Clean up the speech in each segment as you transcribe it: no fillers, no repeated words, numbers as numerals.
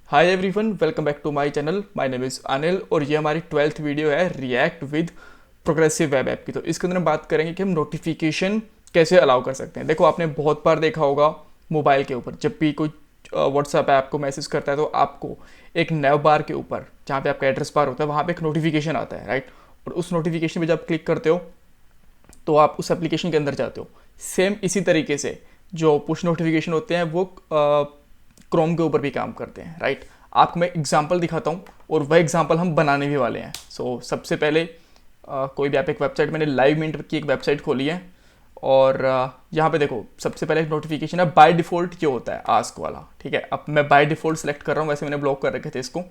Hi everyone, welcome back to my channel. My name is Anil और ये हमारी 12th video है React with progressive web app की। तो इसके अंदर हम बात करेंगे कि हम नोटिफिकेशन कैसे अलाउ कर सकते हैं। देखो, आपने बहुत बार देखा होगा मोबाइल के ऊपर जब भी कोई व्हाट्सएप ऐप को मैसेज करता है तो आपको एक नैव बार के ऊपर जहाँ पे आपका एड्रेस बार होता है वहाँ पे एक नोटिफिकेशन आता है, राइट। और उस नोटिफिकेशन पे जब क्लिक करते हो तो आप उस एप्लीकेशन के अंदर जाते हो। सेम इसी तरीके से जो पुश नोटिफिकेशन होते हैं वो क्रोम के ऊपर भी काम करते हैं, राइट। आपको मैं एग्जांपल दिखाता हूँ और वह एग्जांपल हम बनाने भी वाले हैं। सबसे पहले कोई भी आप एक वेबसाइट, मैंने लाइव मिंट की एक वेबसाइट खोली है और यहाँ पे देखो सबसे पहले एक नोटिफिकेशन है। बाय डिफ़ॉल्ट ये होता है आस्क वाला, ठीक है। अब मैं बाय डिफ़ॉल्ट सेलेक्ट कर रहा हूँ, वैसे मैंने ब्लॉक कर रखे थे इसको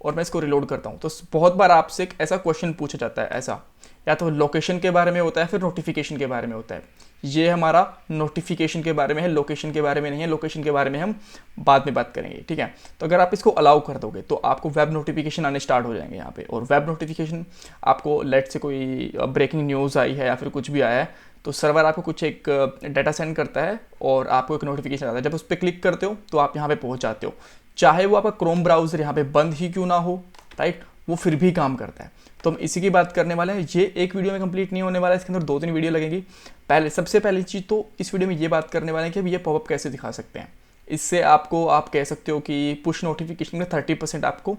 और मैं इसको रिलोड करता हूँ। तो बहुत बार आपसे एक ऐसा क्वेश्चन पूछा जाता है, ऐसा या तो लोकेशन के बारे में होता है फिर नोटिफिकेशन के बारे में होता है। ये हमारा नोटिफिकेशन के बारे में है, लोकेशन के बारे में नहीं है। लोकेशन के बारे में हम बाद में बात करेंगे, ठीक है। तो अगर आप इसको अलाउ कर दोगे तो आपको वेब नोटिफिकेशन आने स्टार्ट हो जाएंगे यहाँ पे। और वेब नोटिफिकेशन आपको लेट से कोई ब्रेकिंग न्यूज़ आई है या फिर कुछ भी आया है तो सर्वर आपको कुछ एक डाटा सेंड करता है और आपको एक नोटिफिकेशन आता है। जब उस पर क्लिक करते हो तो आप यहाँ पे पहुँच जाते हो, चाहे वो आपका क्रोम ब्राउज़र यहाँ पे बंद ही क्यों ना हो, राइट। वो फिर भी काम करता है। तो हम इसी की बात करने वाले हैं। ये एक वीडियो में कंप्लीट नहीं होने वाला है, इसके अंदर 2-3 वीडियो लगेंगी। सबसे पहली चीज़ तो इस वीडियो में ये बात करने वाले हैं कि अब ये पॉपअप कैसे दिखा सकते हैं। इससे आपको आप कह सकते हो कि पुश नोटिफिकेशन में 30% आपको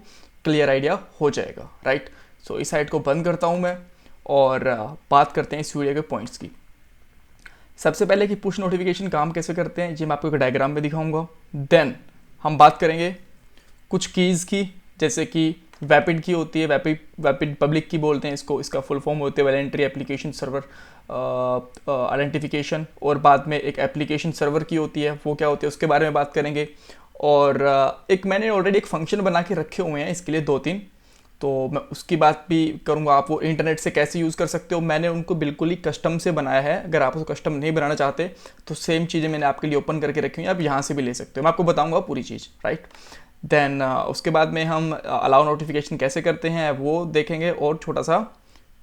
क्लियर आइडिया हो जाएगा, राइट। इस साइट को बंद करता हूँ मैं और बात करते हैं इस वीडियो के पॉइंट्स की। सबसे पहले कि पुश नोटिफिकेशन काम कैसे करते हैं ये मैं आपको एक डायग्राम में दिखाऊंगा। देन हम बात करेंगे कुछ कीज़ की, जैसे कि वैपिड की होती है, वैपिड पब्लिक की बोलते हैं इसको। इसका फुल फॉर्म होते हैं वॉलंटरी एप्लीकेशन सर्वर आइडेंटिफिकेशन। और बाद में एक एप्लीकेशन सर्वर की होती है, वो क्या होती है उसके बारे में बात करेंगे। और एक मैंने ऑलरेडी एक फंक्शन बना के रखे हुए हैं इसके लिए 2-3, तो मैं उसकी बात भी करूँगा। आप वो इंटरनेट से कैसे यूज़ कर सकते हो, मैंने उनको बिल्कुल ही कस्टम से बनाया है। अगर आप उसको कस्टम नहीं बनाना चाहते तो सेम चीज़ें मैंने आपके लिए ओपन करके रखी हुई हैं, आप यहाँ से भी ले सकते हो। मैं आपको बताऊँगा पूरी चीज़, राइट। देन उसके बाद में हम अलाउ नोटिफिकेशन कैसे करते हैं वो देखेंगे और छोटा सा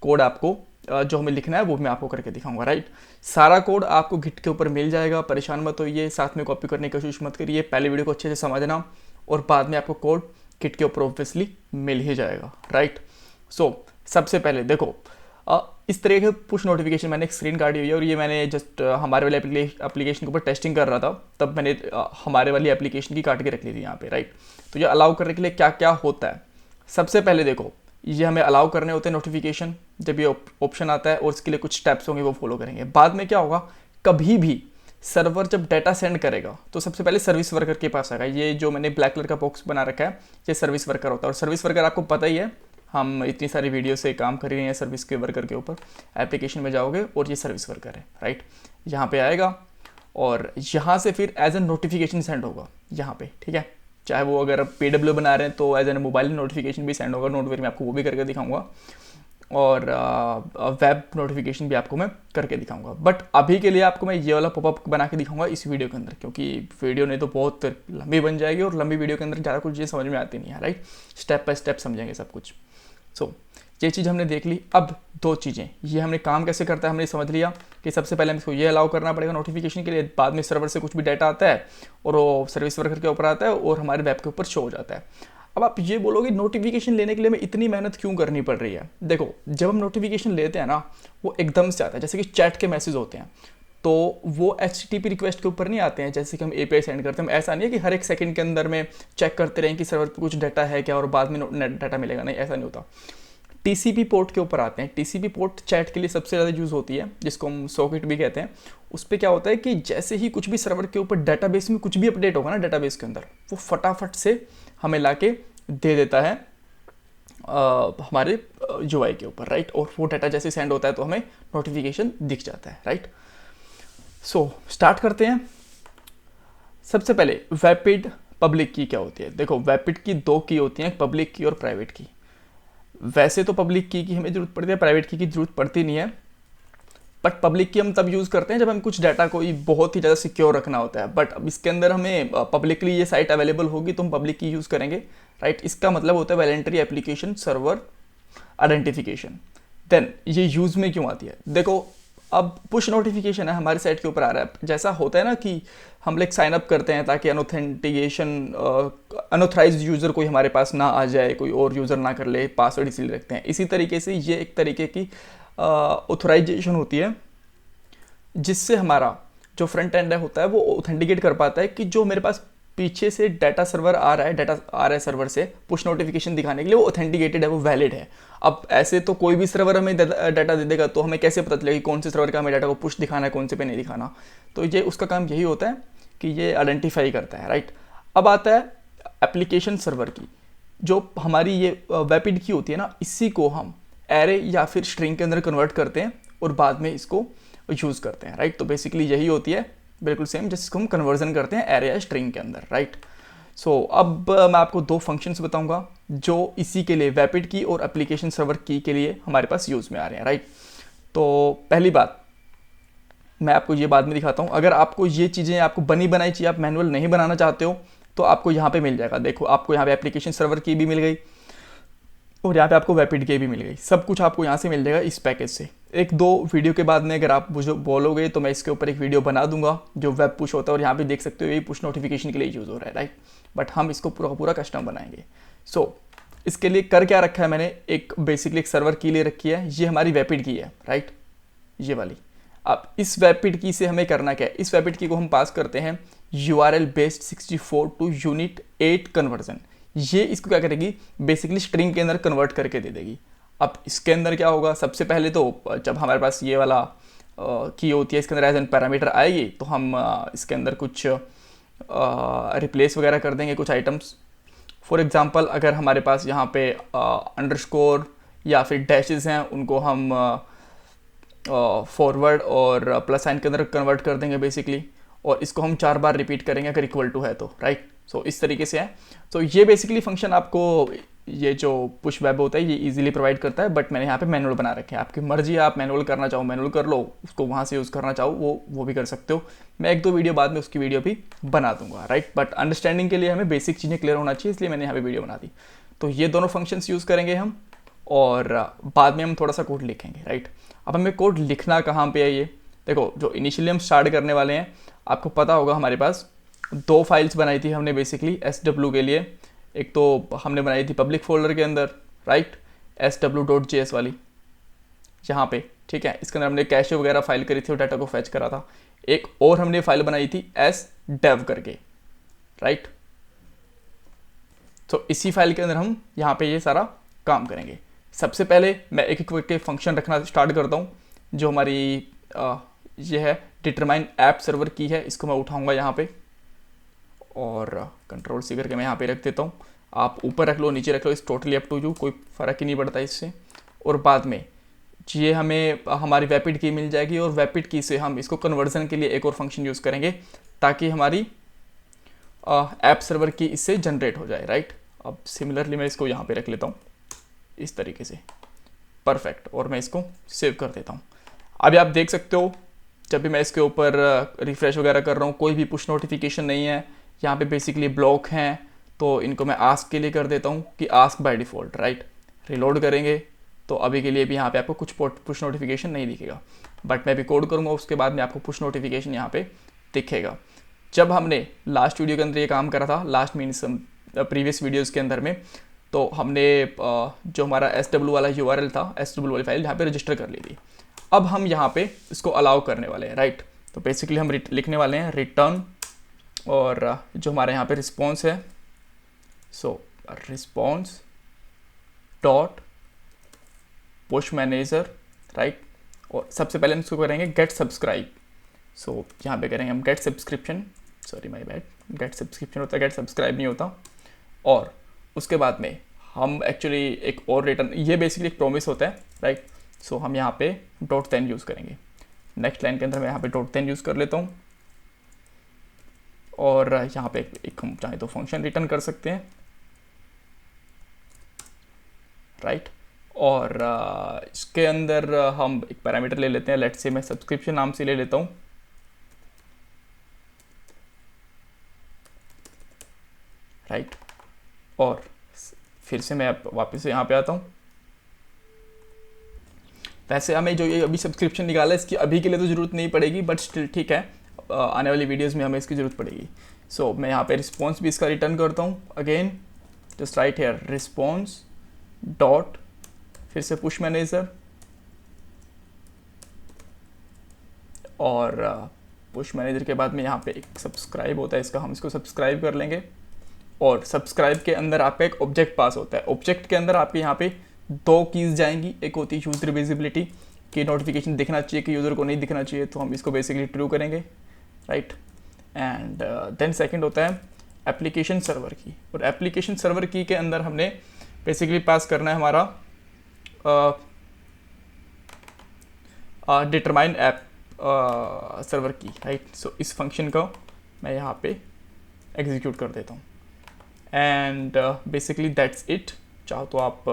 कोड आपको जो हमें लिखना है वो मैं आपको करके दिखाऊंगा, राइट। सारा कोड आपको गिट के ऊपर मिल जाएगा, परेशान मत होइए, साथ में कॉपी करने की कोशिश मत करिए। पहले वीडियो को अच्छे से समझना और बाद में आपको कोड गिट के ऊपर ऑब्वियसली मिल ही जाएगा, राइट। सबसे पहले देखो, इस तरह के पुश नोटिफिकेशन मैंने एक स्क्रीन काटी हुई है और ये मैंने जस्ट हमारे वाले एप्लीकेशन के ऊपर टेस्टिंग कर रहा था, तब मैंने हमारे वाली एप्लीकेशन की काट के रख ली थी यहाँ पे, राइट। तो ये अलाउ करने के लिए क्या क्या होता है, सबसे पहले देखो ये हमें अलाउ करने होते हैं नोटिफिकेशन। जब ये ऑप्शन आता है और इसके लिए कुछ स्टेप्स होंगे वो फॉलो करेंगे। बाद में क्या होगा, कभी भी सर्वर जब डाटा सेंड करेगा तो सबसे पहले सर्विस वर्कर के पास आएगा। ये जो मैंने ब्लैक कलर का बॉक्स बना रखा है ये सर्विस वर्कर होता है। और सर्विस वर्कर आपको पता ही है, हम इतनी सारी वीडियो से काम कर रहे हैं सर्विस के वर्कर के ऊपर। एप्लीकेशन में जाओगे और ये सर्विस वर्कर है, राइट। यहाँ पे आएगा और यहाँ से फिर एज ए नोटिफिकेशन सेंड होगा यहाँ पे, ठीक है। चाहे वो अगर आप PW बना रहे हैं तो एज ए मोबाइल नोटिफिकेशन भी सेंड होगा, नोटवेयर में आपको वो भी करके दिखाऊंगा। और वेब नोटिफिकेशन भी आपको मैं करके दिखाऊंगा। बट अभी के लिए आपको मैं ये वाला पॉपअप बना के दिखाऊंगा इस वीडियो के अंदर, क्योंकि वीडियो नहीं तो बहुत लंबी बन जाएगी और लंबी वीडियो के अंदर ज़्यादा कुछ ये समझ में आती नहीं है, राइट। स्टेप बाय स्टेप समझेंगे सब कुछ। ये चीज़ हमने देख ली। अब 2 चीज़ें, ये हमने काम कैसे करता है हमने समझ लिया कि सबसे पहले हमें इसको ये अलाउ करना पड़ेगा नोटिफिकेशन के लिए। बाद में सर्वर से कुछ भी डाटा आता है और वो सर्विस वर्कर के ऊपर आता है और हमारे वेब के ऊपर शो हो जाता है। अब आप ये बोलोगे नोटिफिकेशन लेने के लिए हमें इतनी मेहनत क्यों करनी पड़ रही है। देखो, जब हम नोटिफिकेशन लेते हैं ना वो एकदम से आता है, जैसे कि चैट के मैसेज होते हैं तो वो HTTP रिक्वेस्ट के ऊपर नहीं आते हैं जैसे कि हम API सेंड करते हैं। ऐसा नहीं है कि हर एक सेकंड के अंदर में चेक करते रहें कि सर्वर पे कुछ डाटा है क्या और बाद में डाटा मिलेगा, नहीं, ऐसा नहीं होता। TCP पोर्ट के ऊपर आते हैं। TCP पोर्ट चैट के लिए सबसे ज़्यादा यूज़ होती है, जिसको हम सॉकेट भी कहते हैं। उस पर क्या होता है कि जैसे ही कुछ भी सर्वर के ऊपर डाटाबेस में कुछ भी अपडेट होगा ना डाटाबेस के अंदर, वो फटाफट से हमें लाके दे देता है हमारे UI के ऊपर, राइट। और वो डाटा जैसे सेंड होता है तो हमें नोटिफिकेशन दिख जाता है, राइट। स्टार्ट करते हैं। सबसे पहले वैपिड पब्लिक की क्या होती है। देखो, वैपिड की 2 की होती हैं, पब्लिक की और प्राइवेट की। वैसे तो पब्लिक की हमें ज़रूरत पड़ती है, प्राइवेट की ज़रूरत पड़ती नहीं है। बट पब्लिक की हम तब यूज़ करते हैं जब हम कुछ डाटा को बहुत ही ज़्यादा सिक्योर रखना होता है। बट अब इसके अंदर हमें पब्लिकली ये साइट अवेलेबल होगी तो हम पब्लिक की यूज़ करेंगे, राइट। इसका मतलब होता है voluntary application server identification. Then ये यूज़ में क्यों आती है, देखो अब पुश नोटिफिकेशन है हमारी साइट के ऊपर आ रहा है। जैसा होता है ना कि हम लाइक साइन अप करते हैं ताकि अनऑथेंटिकेशन अनऑथराइज्ड यूज़र कोई हमारे पास ना आ जाए, कोई और यूज़र ना कर ले, पासवर्ड इसीलिए रखते हैं। इसी तरीके से ये एक तरीके की ऑथराइजेशन होती है जिससे हमारा जो फ्रंट एंड होता है वो ऑथेंटिकेट कर पाता है कि जो मेरे पास पीछे से डाटा सर्वर आ रहा है, डाटा आ रहा है सर्वर से पुश नोटिफिकेशन दिखाने के लिए, वो ऑथेंटिकेटेड है, वो वैलिड है। अब ऐसे तो कोई भी सर्वर हमें डाटा दे देगा तो हमें कैसे पता चलेगा कि कौन से सर्वर का हमें डाटा को पुश दिखाना है, कौन से पे नहीं दिखाना। तो ये उसका काम यही होता है कि ये आइडेंटिफाई करता है, राइट। अब आता है एप्लीकेशन सर्वर की, जो हमारी ये वेपिड की होती है ना, इसी को हम एरे या फिर स्ट्रिंग के अंदर कन्वर्ट करते हैं और बाद में इसको यूज़ करते हैं, राइट। तो बेसिकली यही होती है बिल्कुल सेम जिसको हम कन्वर्जन करते हैं एरे या स्ट्रिंग के अंदर, राइट। सो अब मैं आपको दो फंक्शंस बताऊंगा जो इसी के लिए वेपिड की और एप्लीकेशन सर्वर की के लिए हमारे पास यूज़ में आ रहे हैं, राइट। तो पहली बात मैं आपको ये बाद में दिखाता हूँ। अगर आपको ये चीज़ें आपको बनी बनाई चाहिए, आप मैनुअल नहीं बनाना चाहते हो, तो आपको यहाँ पे मिल जाएगा। देखो आपको यहाँ पे एप्लीकेशन सर्वर की भी मिल गई और यहाँ पे आपको वेपिड की भी मिल गई। सब कुछ आपको यहाँ से मिल जाएगा इस पैकेज से। एक दो वीडियो के बाद में अगर आप मुझे बोलोगे तो मैं इसके ऊपर एक वीडियो बना दूंगा जो वेब पुश होता है, और यहाँ पे देख सकते हो ये पुश नोटिफिकेशन के लिए यूज़ हो रहा है, राइट। बट हम इसको पूरा पूरा कस्टम बनाएंगे। सो इसके लिए कर क्या रखा है मैंने, एक बेसिकली एक सर्वर की ले रखी है, ये हमारी वेपिड की है, राइट, ये वाली। अब इस वेपिड की से हमें करना क्या है, इस वेपिड की को हम पास करते हैं URL based 64 to unit 8 conversion. ये इसको क्या करेगी, बेसिकली स्ट्रिंग के अंदर कन्वर्ट करके दे देगी। अब इसके अंदर क्या होगा, सबसे पहले तो जब हमारे पास ये वाला की होती है, इसके अंदर एज एन पैरामीटर आएगी तो हम इसके अंदर कुछ रिप्लेस वगैरह कर देंगे कुछ आइटम्स। फॉर एग्जांपल अगर हमारे पास यहाँ पे अंडरस्कोर या फिर डैशेस हैं, उनको हम फॉरवर्ड और प्लस साइन के अंदर कन्वर्ट कर देंगे बेसिकली, और इसको हम 4 बार रिपीट करेंगे अगर इक्वल टू है तो, राइट। सो इस तरीके से है। तो ये बेसिकली फंक्शन आपको ये जो पुश वेब होता है ये इजीली प्रोवाइड करता है, बट मैंने यहाँ पे मैनुअल बना रखे हैं। आपकी मर्जी है, आप मैनुअल करना चाहो मैनुअल कर लो, उसको वहाँ से यूज़ करना चाहो वो भी कर सकते हो। मैं एक दो वीडियो बाद में उसकी वीडियो भी बना दूंगा, राइट। बट अंडरस्टैंडिंग के लिए हमें बेसिक चीज़ें क्लियर होना चाहिए, इसलिए मैंने यहाँ पे वीडियो बना दी। तो ये दोनों फंक्शंस यूज़ करेंगे हम, और बाद में हम थोड़ा सा कोड लिखेंगे, राइट। अब हमें कोड लिखना कहाँ पे है, ये देखो जो इनिशियली हम स्टार्ट करने वाले हैं, आपको पता होगा हमारे पास 2 फाइल्स बनाई थी हमने बेसिकली SW के लिए। एक तो हमने बनाई थी पब्लिक फोल्डर के अंदर, राइट, sw.js वाली यहाँ पे, ठीक है। इसके अंदर हमने कैशे वगैरह फाइल करी थी और डाटा को फैच करा था। एक और हमने फाइल बनाई थी sdev करके, राइट। तो इसी फाइल के अंदर हम यहाँ पे ये सारा काम करेंगे। सबसे पहले मैं एक एक करके फंक्शन रखना स्टार्ट करता हूँ। जो हमारी ये है डिटरमाइन ऐप सर्वर की है, इसको मैं उठाऊंगा यहाँ पे और कंट्रोल C करके मैं यहाँ पे रख देता हूँ। आप ऊपर रख लो नीचे रख लो, इस टोटली अप टू यू, कोई फ़र्क ही नहीं पड़ता इससे। और बाद में ये हमें हमारी वेपिड की मिल जाएगी, और वेपिड की से हम इसको कन्वर्जन के लिए एक और फंक्शन यूज़ करेंगे ताकि हमारी ऐप सर्वर की इससे जनरेट हो जाए, राइट। अब सिमिलरली मैं इसको यहाँ पे रख लेता हूँ इस तरीके से, परफेक्ट, और मैं इसको सेव कर देता हूँ। अभी आप देख सकते हो जब भी मैं इसके ऊपर रिफ्रेश वगैरह कर रहा हूँ कोई भी पुश नोटिफिकेशन नहीं है। यहाँ पे बेसिकली ब्लॉक हैं, तो इनको मैं आस्क के लिए कर देता हूँ कि ask by default, right. Reload करेंगे तो अभी के लिए भी यहाँ पे आपको कुछ पुश नोटिफिकेशन नहीं दिखेगा, बट मैं भी कोड करूँगा उसके बाद में आपको पुश नोटिफिकेशन यहाँ पे दिखेगा। जब हमने लास्ट वीडियो के अंदर ये काम करा था, लास्ट मीन्स प्रीवियस वीडियोज़ के अंदर में, तो हमने जो हमारा SW वाला URL था, SW वाली फाइल यहाँ पे रजिस्टर कर ली थी। अब हम यहाँ पे इसको अलाउ करने वाले हैं, राइट। तो बेसिकली हम लिखने वाले हैं रिटर्न, और जो हमारे यहाँ पे रिस्पॉन्स है, so response dot push manager, right. और सबसे पहले हम इसको करेंगे गेट सब्सक्राइब। सो यहाँ पे करेंगे हम get subscription, sorry my bad, get subscription होता है, गेट सब्सक्राइब नहीं होता। और उसके बाद में हम एक्चुअली एक और रिटर्न, ये बेसिकली एक प्रॉमिस होता है, राइट। सो हम यहाँ पे .10 यूज़ करेंगे। नेक्स्ट लाइन के अंदर मैं यहाँ पे .10 यूज़ कर लेता हूँ, और यहाँ पे एक हम चाहे तो फंक्शन रिटर्न कर सकते हैं, राइट। और इसके अंदर हम एक पैरामीटर ले लेते हैं, लेट्स से मैं सब्सक्रिप्शन नाम से ले लेता हूँ, राइट। और फिर से मैं वापस से यहाँ पे आता हूँ। वैसे हमें जो ये अभी सब्सक्रिप्शन निकाला है इसकी अभी के लिए तो ज़रूरत नहीं पड़ेगी, बट स्टिल ठीक है, आने वाली वीडियोस में हमें इसकी ज़रूरत पड़ेगी। सो मैं यहाँ पे रिस्पॉन्स भी इसका रिटर्न करता हूँ। Again just write here response dot, फिर से पुश मैनेजर, और पुश मैनेजर के बाद में यहाँ पे एक सब्सक्राइब होता है इसका, हम इसको सब्सक्राइब कर लेंगे। और सब्सक्राइब के अंदर आपका एक ऑब्जेक्ट पास होता है। ऑब्जेक्ट के अंदर आपके यहाँ पे 2 कीज़ जाएंगी। एक होती है यूज़र विजिबिलिटी की नोटिफिकेशन दिखना चाहिए कि यूज़र को नहीं दिखना चाहिए, तो हम इसको बेसिकली ट्रू करेंगे, राइट। एंड देन सेकंड होता है एप्लीकेशन सर्वर की, और एप्लीकेशन सर्वर की के अंदर हमने बेसिकली पास करना है हमारा डिटरमाइन ऐप सर्वर की, राइट। सो इस फंक्शन को मैं यहाँ पे एग्जीक्यूट कर देता हूँ एंड बेसिकली दैट्स इट। चाहो तो आप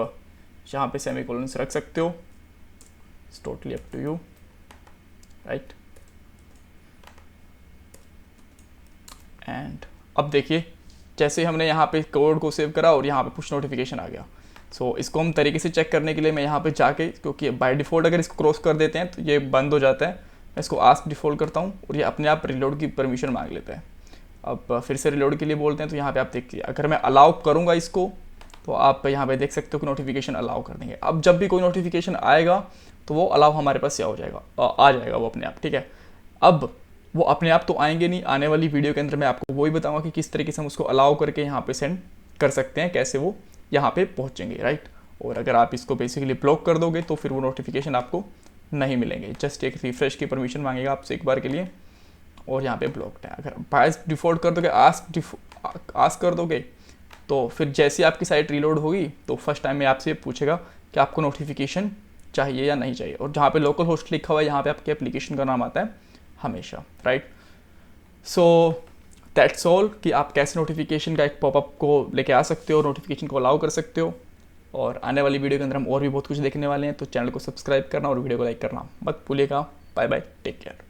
यहाँ पे सेमीकोलन रख सकते हो, it's totally up to you, right. And अब देखिए जैसे हमने यहाँ पे कोड को सेव करा और यहाँ पे पुश नोटिफिकेशन आ गया। सो इसको हम तरीके से चेक करने के लिए मैं यहाँ पे जाके, क्योंकि बाय डिफ़ॉल्ट अगर इसको क्रॉस कर देते हैं तो ये बंद हो जाता है, मैं इसको आस्क डिफ़ॉल्ट करता हूँ और ये अपने आप रिलोड की परमिशन मांग लेता है। अब फिर से रिलोड के लिए बोलते हैं तो यहाँ पे आप देखिए अगर मैं अलाउ करूँगा इसको तो आप यहाँ पे देख सकते हो कि नोटिफिकेशन अलाउ कर देंगे। अब जब भी कोई नोटिफिकेशन आएगा तो वो अलाउ हमारे पास हो जाएगा, आ जाएगा वो अपने आप, ठीक है। अब वो अपने आप तो आएंगे नहीं, आने वाली वीडियो के अंदर मैं आपको वही बताऊंगा कि किस तरीके से हम उसको अलाउ करके यहाँ पे सेंड कर सकते हैं, कैसे वो यहाँ पे पहुँचेंगे, राइट। और अगर आप इसको बेसिकली ब्लॉक कर दोगे तो फिर वो नोटिफिकेशन आपको नहीं मिलेंगे। जस्ट एक रिफ्रेश की परमिशन मांगेगा आपसे एक बार के लिए और यहाँ पे ब्लॉक्ड है। अगर बाय डिफ़ॉल्ट कर दोगे, आस्क कर दोगे, तो फिर जैसे आपकी साइट रीलोड होगी तो फर्स्ट टाइम में आपसे पूछेगा कि आपको नोटिफिकेशन चाहिए या नहीं चाहिए, और जहाँ पे लोकल होस्ट लिखा हुआ है यहाँ पे आपके एप्लीकेशन का नाम आता है हमेशा, राइट। सो दैट्स ऑल कि आप कैसे नोटिफिकेशन का एक पॉपअप को लेके आ सकते हो, नोटिफिकेशन को अलाउ कर सकते हो। और आने वाली वीडियो के अंदर हम और भी बहुत कुछ देखने वाले हैं, तो चैनल को सब्सक्राइब करना और वीडियो को लाइक करना मत भूलिएगा। Bye bye, take care.